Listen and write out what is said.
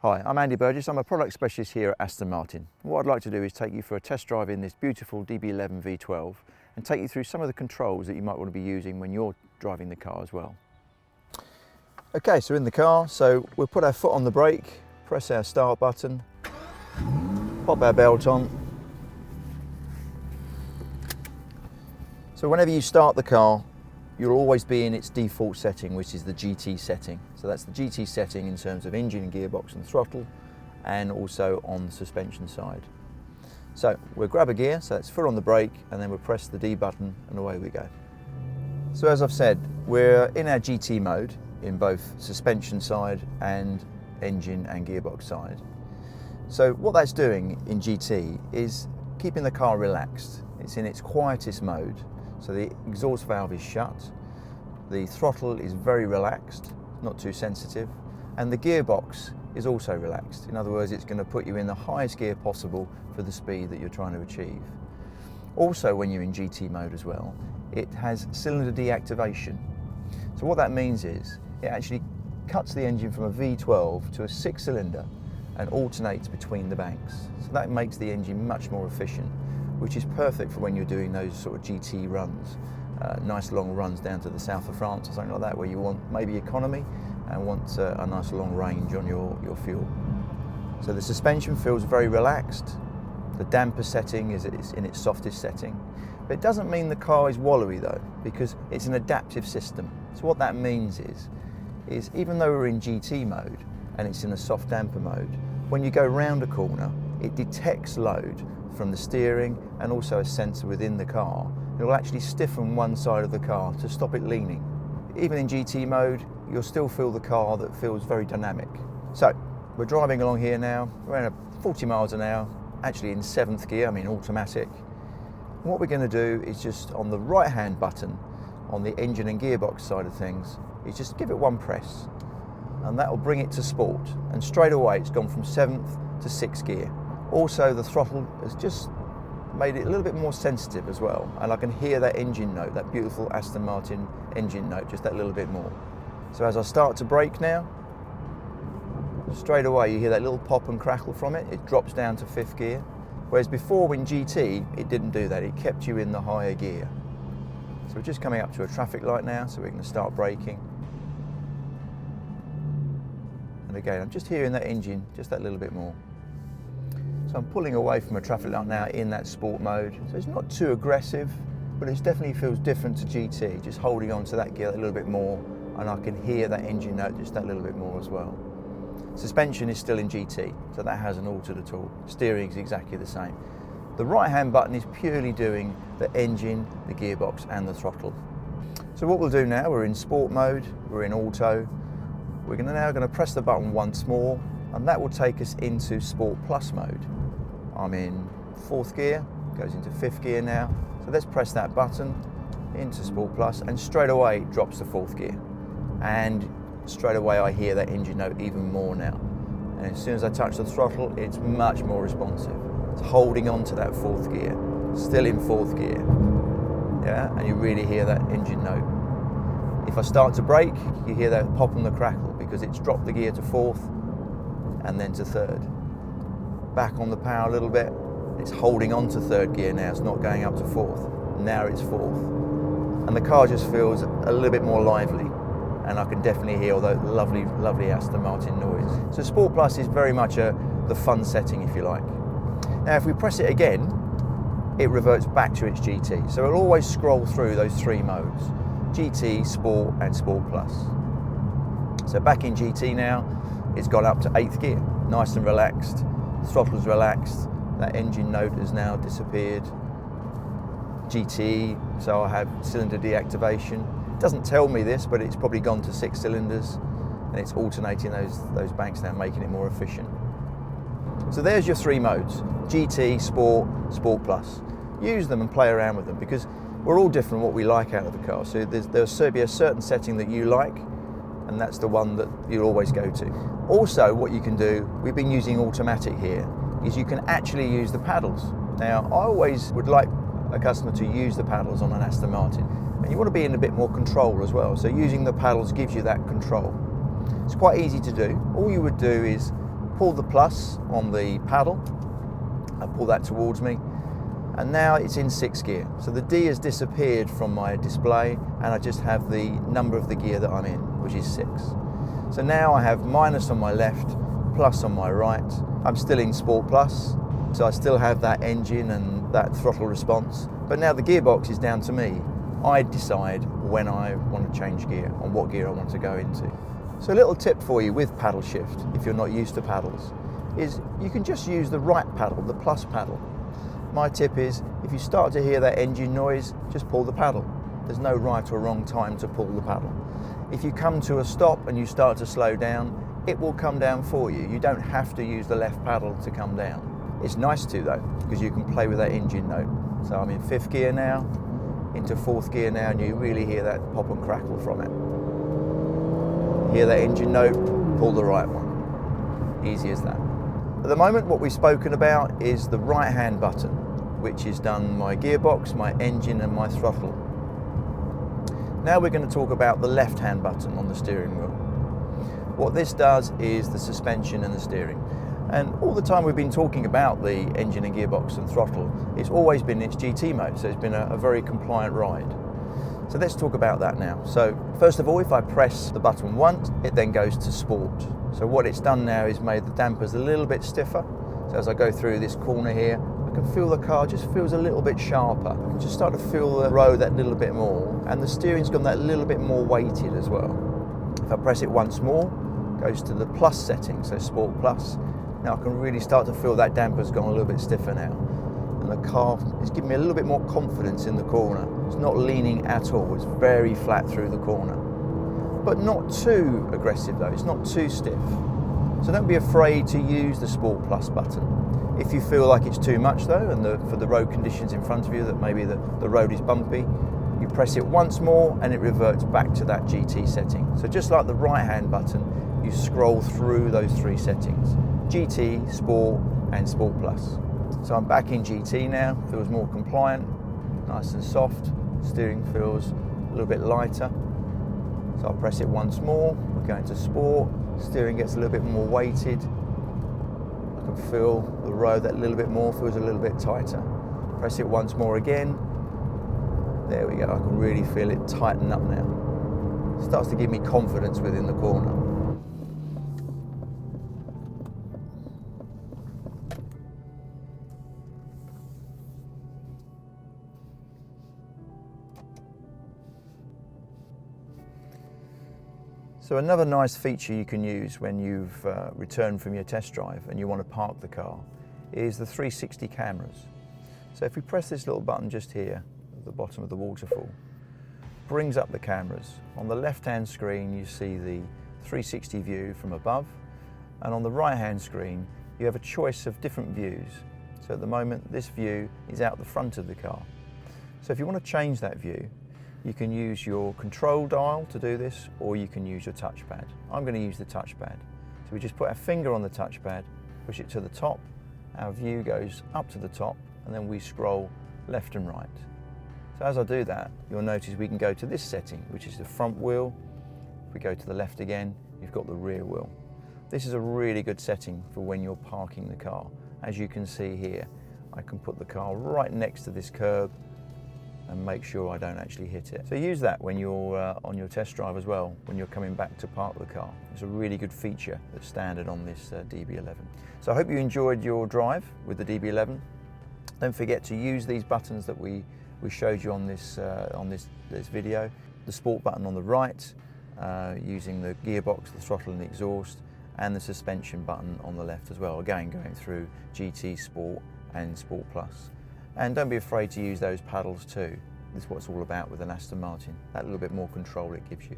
Hi, I'm Andy Burgess. I'm a product specialist here at Aston Martin. What I'd like to do is take you for a test drive in this beautiful DB11 V12 and take you through some of the controls that you might want to be using when you're driving the car as well. Okay, so in the car, we'll put our foot on the brake, press our start button, pop our belt on. So whenever you start the car, you'll always be in its default setting, which is the GT setting. So that's the GT setting in terms of engine and gearbox and throttle, and also on the suspension side. So we'll grab a gear, so that's foot on the brake, and then we'll press the D button and away we go. So as I've said, we're in our GT mode in both suspension side and engine and gearbox side. So what that's doing in GT is keeping the car relaxed. It's in its quietest mode. So the exhaust valve is shut, the throttle is very relaxed, not too sensitive, and the gearbox is also relaxed. In other words, it's going to put you in the highest gear possible for the speed that you're trying to achieve. Also, when you're in GT mode as well, it has cylinder deactivation. So what that means is it actually cuts the engine from a V12 to a 6-cylinder and alternates between the banks. So that makes the engine much more efficient, which is perfect for when you're doing those sort of GT runs, nice long runs down to the south of France or something like that, where you want maybe economy and want a nice long range on your fuel. So the suspension feels very relaxed. The damper setting is in its softest setting. But it doesn't mean the car is wallowy though, because it's an adaptive system. So what that means is even though we're in GT mode and it's in a soft damper mode, when you go round a corner, it detects load from the steering and also a sensor within the car. It will actually stiffen one side of the car to stop it leaning. Even in GT mode, you'll still feel the car that feels very dynamic. So we're driving along here now, we're at 40 miles an hour, actually in 7th gear, automatic. And what we're going to do is just on the right hand button on the engine and gearbox side of things, is just give it one press and that will bring it to sport, and straight away it's gone from 7th to 6th gear. Also, the throttle has just made it a little bit more sensitive as well, and I can hear that engine note, that beautiful Aston Martin engine note, just that little bit more. So as I start to brake now, straight away you hear that little pop and crackle from it. It drops down to 5th gear, whereas before in GT it didn't do that, it kept you in the higher gear. So we're just coming up to a traffic light now, so we're going to start braking. And again, I'm just hearing that engine just that little bit more. So I'm pulling away from a traffic light now in that sport mode. So it's not too aggressive, but it definitely feels different to GT, just holding on to that gear a little bit more, and I can hear that engine note just that little bit more as well. Suspension is still in GT, so that hasn't altered at all. Steering is exactly the same. The right hand button is purely doing the engine, the gearbox and the throttle. So what we'll do now, we're in sport mode, we're in auto. We're now going to press the button once more, and that will take us into Sport Plus mode. I'm in 4th gear, goes into 5th gear now. So let's press that button into Sport Plus, and straight away it drops to 4th gear. And straight away I hear that engine note even more now. And as soon as I touch the throttle, it's much more responsive. It's holding on to that 4th gear, still in 4th gear. Yeah, and you really hear that engine note. If I start to brake, you hear that pop and the crackle because it's dropped the gear to 4th and then to 3rd. Back on the power a little bit, it's holding on to 3rd gear now, it's not going up to 4th. Now it's 4th. And the car just feels a little bit more lively, and I can definitely hear all that lovely, lovely Aston Martin noise. So Sport Plus is very much the fun setting, if you like. Now if we press it again, it reverts back to its GT. So it'll always scroll through those 3 modes. GT, Sport and Sport Plus. So back in GT now, it's gone up to 8th gear, nice and relaxed, throttle's relaxed, that engine note has now disappeared. GT, so I have cylinder deactivation. It doesn't tell me this, but it's probably gone to 6 cylinders and it's alternating those banks now, making it more efficient. So there's your 3 modes, GT, Sport, Sport Plus. Use them and play around with them, because we're all different what we like out of the car. So there'll be a certain setting that you like, and that's the one that you'll always go to. Also, what you can do, we've been using automatic here, is you can actually use the paddles. Now, I always would like a customer to use the paddles on an Aston Martin, and you want to be in a bit more control as well. So using the paddles gives you that control. It's quite easy to do. All you would do is pull the plus on the paddle, I pull that towards me, and now it's in 6th gear. So the D has disappeared from my display and I just have the number of the gear that I'm in, which is 6. So now I have minus on my left, plus on my right. I'm still in Sport Plus, so I still have that engine and that throttle response. But now the gearbox is down to me. I decide when I want to change gear, on what gear I want to go into. So a little tip for you with paddle shift, if you're not used to paddles, is you can just use the right paddle, the plus paddle. My tip is, if you start to hear that engine noise, just pull the paddle. There's no right or wrong time to pull the paddle. If you come to a stop and you start to slow down, it will come down for you. You don't have to use the left paddle to come down. It's nice to though, because you can play with that engine note. So I'm in 5th gear now, into 4th gear now, and you really hear that pop and crackle from it. Hear that engine note, pull the right one. Easy as that. At the moment, what we've spoken about is the right-hand button, which is done my gearbox, my engine and my throttle. Now we're going to talk about the left-hand button on the steering wheel. What this does is the suspension and the steering. And all the time we've been talking about the engine and gearbox and throttle, it's always been its GT mode, so it's been a very compliant ride. So let's talk about that now. So first of all, if I press the button once, it then goes to Sport. So what it's done now is made the dampers a little bit stiffer. So as I go through this corner here, I can feel the car just feels a little bit sharper. I can just start to feel the road that little bit more, and the steering's gone that little bit more weighted as well. If I press it once more, it goes to the plus setting, so Sport Plus. Now I can really start to feel that damper's gone a little bit stiffer now. And the car is giving me a little bit more confidence in the corner. It's not leaning at all, it's very flat through the corner. But not too aggressive though, it's not too stiff. So don't be afraid to use the Sport Plus button. If you feel like it's too much though, and for the road conditions in front of you, that maybe the road is bumpy, you press it once more and it reverts back to that GT setting. So just like the right hand button, you scroll through those 3 settings. GT, Sport and Sport Plus. So I'm back in GT now, feels more compliant, nice and soft, steering feels a little bit lighter. So I'll press it once more, we're going to Sport, steering gets a little bit more weighted. I can feel the road that little bit more, feels a little bit tighter. Press it once more again, there we go, I can really feel it tighten up now. It starts to give me confidence within the corner. So another nice feature you can use when you've returned from your test drive and you want to park the car is the 360 cameras. So if we press this little button just here at the bottom of the waterfall, brings up the cameras. On the left hand screen you see the 360 view from above, and on the right hand screen you have a choice of different views. So at the moment this view is out the front of the car. So if you want to change that view, you can use your control dial to do this, or you can use your touchpad. I'm going to use the touchpad. So we just put our finger on the touchpad, push it to the top, our view goes up to the top, and then we scroll left and right. So as I do that, you'll notice we can go to this setting, which is the front wheel. If we go to the left again, you've got the rear wheel. This is a really good setting for when you're parking the car. As you can see here, I can put the car right next to this curb and make sure I don't actually hit it. So use that when you're on your test drive as well, when you're coming back to park the car. It's a really good feature that's standard on this DB11. So I hope you enjoyed your drive with the DB11. Don't forget to use these buttons that we showed you on this video. The Sport button on the right, using the gearbox, the throttle and the exhaust, and the suspension button on the left as well. Again, going through GT, Sport and Sport Plus. And don't be afraid to use those paddles too. This is what it's all about with an Aston Martin, that little bit more control it gives you.